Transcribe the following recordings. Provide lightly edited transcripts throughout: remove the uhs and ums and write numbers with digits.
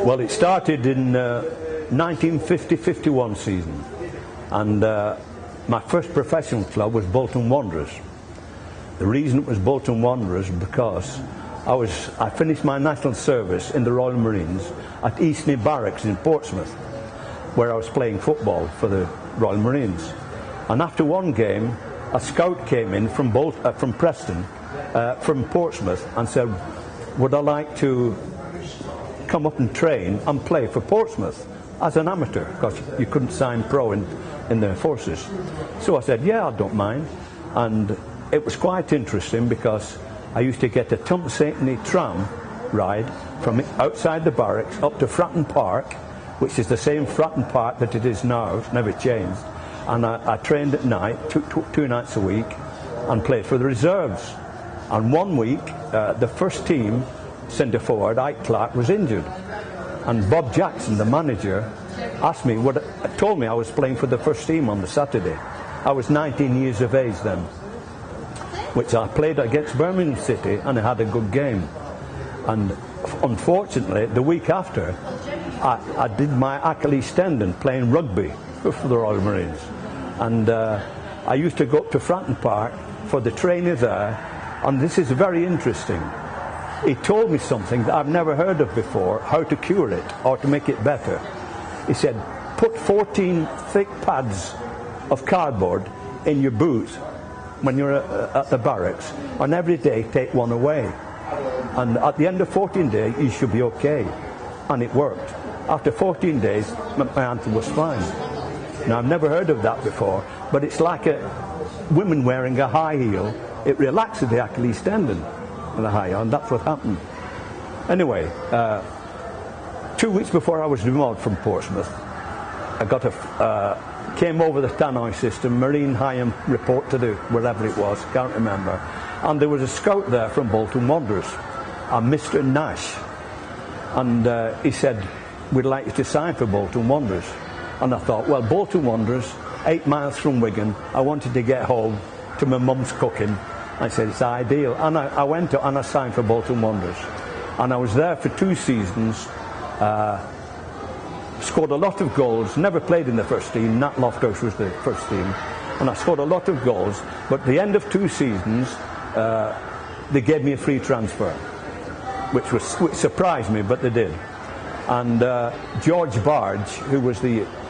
Well, it started in 1950-51 season, and my first professional club was Bolton Wanderers. The reason it was Bolton Wanderers because I finished my national service in the Royal Marines at Eastney Barracks in Portsmouth, where I was playing football for the Royal Marines. And after one game, a scout came in from Preston, from Portsmouth, and said, would I like to come up and train and play for Portsmouth as an amateur, because you couldn't sign pro in the forces. So I said, yeah, I don't mind. And it was quite interesting because I used to get a Tump Saintney tram ride from outside the barracks up to Fratton Park, which is the same Fratton Park that it is now, it's never changed. And I trained at night, two nights a week, and played for the reserves. And one week, the first team centre forward, Ike Clark, was injured. And Bob Jackson, the manager, told me I was playing for the first team on the Saturday. I was 19 years of age then, which I played against Birmingham City, and I had a good game. And unfortunately, the week after, I did my Achilles tendon playing rugby for the Royal Marines. And I used to go up to Fratton Park for the trainer there, and this is very interesting. He told me something that I've never heard of before, how to cure it or to make it better. He said, put 14 thick pads of cardboard in your boot when you're at the barracks, and every day take one away. And at the end of 14 days, you should be okay. And it worked. After 14 days, my ankle was fine. Now, I've never heard of that before, but it's like women wearing a high heel. It relaxes the Achilles tendon in the high heel, and that's what happened. Anyway, 2 weeks before I was demoted from Portsmouth, I came over the Tannoy system, Marine Higham report to wherever it was, can't remember. And there was a scout there from Bolton Wanderers, a Mr. Nash. And he said, we'd like you to sign for Bolton Wanderers. And I thought, well, Bolton Wanderers, 8 miles from Wigan, I wanted to get home to my mum's cooking. I said, it's ideal. And I went and I signed for Bolton Wanderers. And I was there for 2 seasons, scored a lot of goals, never played in the first team. Nat Loftus was the first team. And I scored a lot of goals, but at the end of 2 seasons, they gave me a free transfer, which surprised me, but they did. And George Barge, who was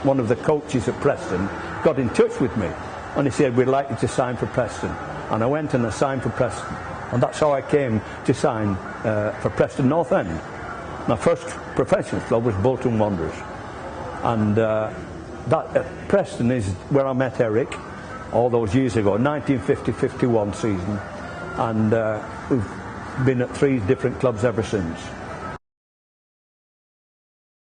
one of the coaches at Preston, got in touch with me, and he said, we'd like you to sign for Preston. And I went and I signed for Preston, and that's how I came to sign for Preston North End. My first professional club was Bolton Wanderers, and Preston is where I met Eric all those years ago, 1950-51 season, and we've been at 3 different clubs ever since.